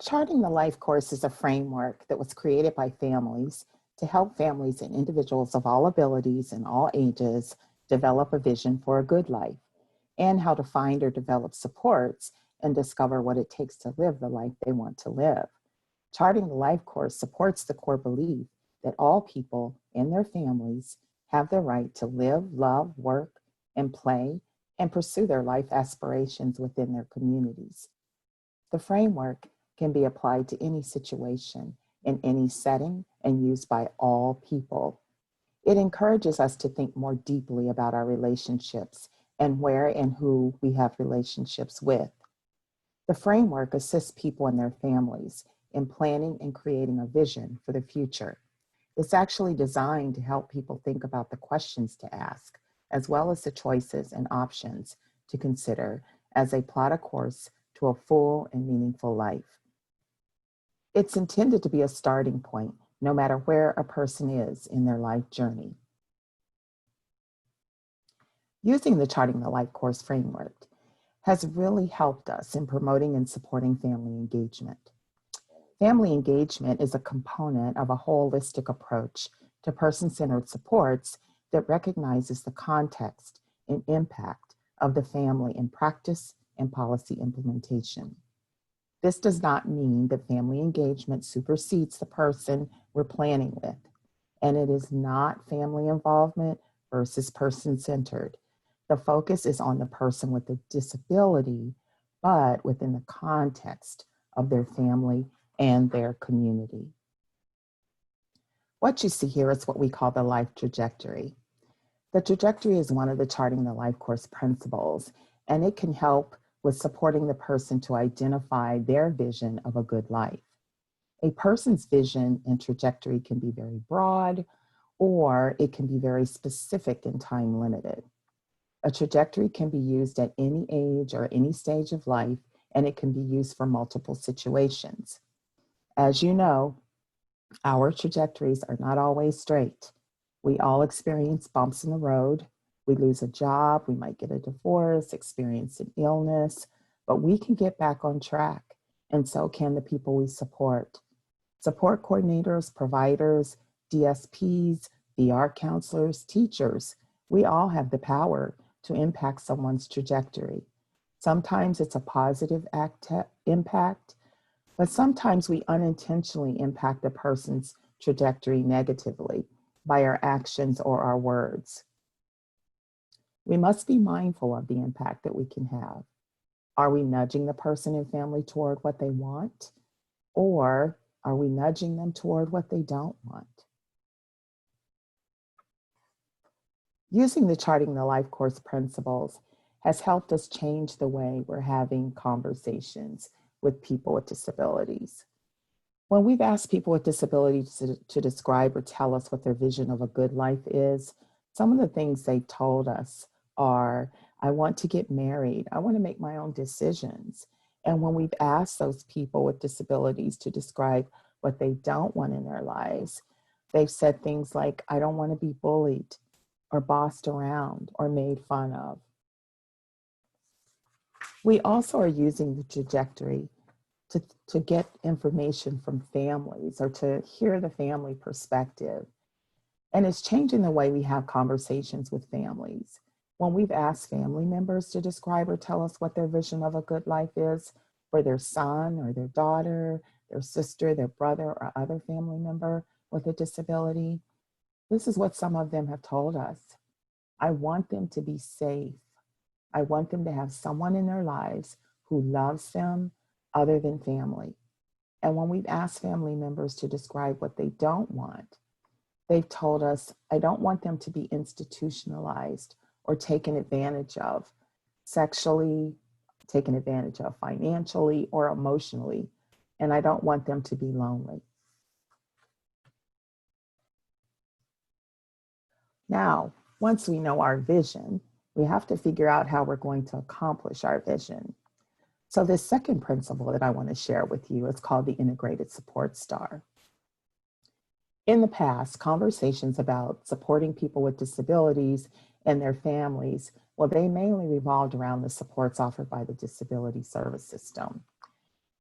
Charting the Life Course is a framework that was created by families to help families and individuals of all abilities and all ages develop a vision for a good life and how to find or develop supports and discover what it takes to live the life they want to live. Charting the Life Course supports the core belief that all people and their families have the right to live, love, work, and play and pursue their life aspirations within their communities. The framework can be applied to any situation, in any setting, and used by all people. It encourages us to think more deeply about our relationships and where and who we have relationships with. The framework assists people and their families in planning and creating a vision for the future. It's actually designed to help people think about the questions to ask, as well as the choices and options to consider as they plot a course to a full and meaningful life. It's intended to be a starting point, no matter where a person is in their life journey. Using the Charting the Life Course framework has really helped us in promoting and supporting family engagement. Family engagement is a component of a holistic approach to person-centered supports that recognizes the context and impact of the family in practice and policy implementation. This does not mean that family engagement supersedes the person we're planning with, and it is not family involvement versus person-centered. The focus is on the person with a disability, but within the context of their family and their community. What you see here is what we call the life trajectory. The trajectory is one of the Charting the Life Course principles, and it can help with supporting the person to identify their vision of a good life. A person's vision and trajectory can be very broad, or it can be very specific and time limited. A trajectory can be used at any age or any stage of life, and it can be used for multiple situations. As you know, our trajectories are not always straight. We all experience bumps in the road. We lose a job, we might get a divorce, experience an illness, but we can get back on track, and so can the people we support. Support coordinators, providers, DSPs, VR counselors, teachers, we all have the power to impact someone's trajectory. Sometimes it's a positive impact, but sometimes we unintentionally impact a person's trajectory negatively by our actions or our words. We must be mindful of the impact that we can have. Are we nudging the person and family toward what they want? Or are we nudging them toward what they don't want? Using the Charting the Life Course principles has helped us change the way we're having conversations with people with disabilities. When we've asked people with disabilities to describe or tell us what their vision of a good life is, some of the things they've told us are, I want to get married, I want to make my own decisions. And when we've asked those people with disabilities to describe what they don't want in their lives, they've said things like, I don't want to be bullied or bossed around or made fun of. We also are using the trajectory to get information from families or to hear the family perspective. And it's changing the way we have conversations with families. When we've asked family members to describe or tell us what their vision of a good life is for their son or their daughter, their sister, their brother, or other family member with a disability, this is what some of them have told us. I want them to be safe. I want them to have someone in their lives who loves them other than family. And when we've asked family members to describe what they don't want, they've told us, I don't want them to be institutionalized or taken advantage of sexually, taken advantage of financially or emotionally, and I don't want them to be lonely. Now, once we know our vision, we have to figure out how we're going to accomplish our vision. So this second principle that I want to share with you is called the integrated support star. In the past, conversations about supporting people with disabilities and their families, well, they mainly revolved around the supports offered by the disability service system.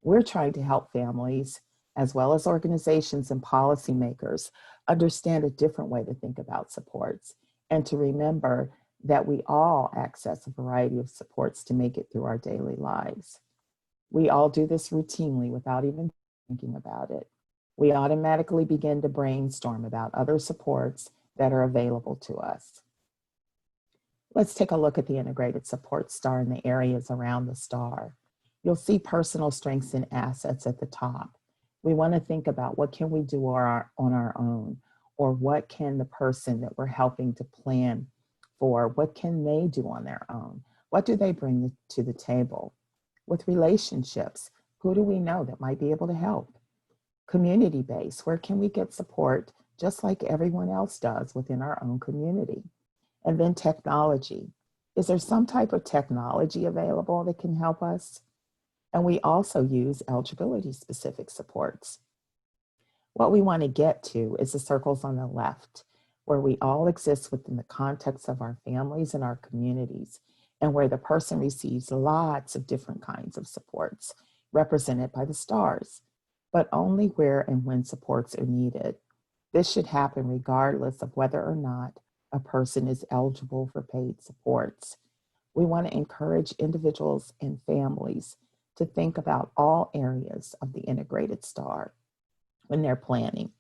We're trying to help families, as well as organizations and policymakers, understand a different way to think about supports and to remember that we all access a variety of supports to make it through our daily lives. We all do this routinely without even thinking about it. We automatically begin to brainstorm about other supports that are available to us. Let's take a look at the integrated support star in the areas around the star. You'll see personal strengths and assets at the top. We want to think about what can we do on our own, or what can the person that we're helping to plan for, what can they do on their own? What do they bring to the table? With relationships, who do we know that might be able to help? Community-based, where can we get support just like everyone else does within our own community? And then technology. Is there some type of technology available that can help us? And we also use eligibility-specific supports. What we want to get to is the circles on the left, where we all exist within the context of our families and our communities, and where the person receives lots of different kinds of supports, represented by the stars, but only where and when supports are needed. This should happen regardless of whether or not a person is eligible for paid supports. We want to encourage individuals and families to think about all areas of the integrated star when they're planning.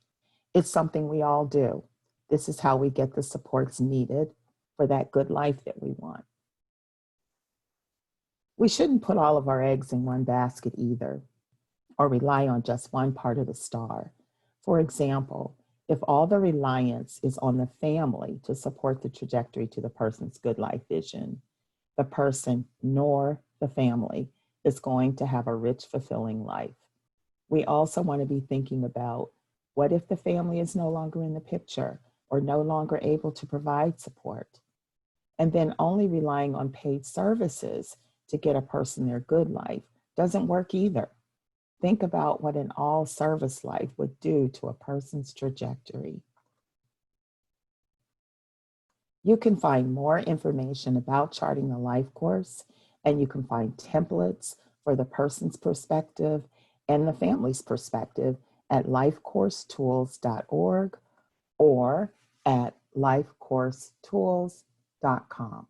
It's something we all do. This is how we get the supports needed for that good life that we want. We shouldn't put all of our eggs in one basket either, or rely on just one part of the star. For example, if all the reliance is on the family to support the trajectory to the person's good life vision, the person nor the family is going to have a rich, fulfilling life. We also want to be thinking about, what if the family is no longer in the picture or no longer able to provide support? And then only relying on paid services to get a person their good life doesn't work either. Think about what an all-service life would do to a person's trajectory. You can find more information about charting the life course, and you can find templates for the person's perspective and the family's perspective at lifecoursetools.org or at lifecoursetools.com.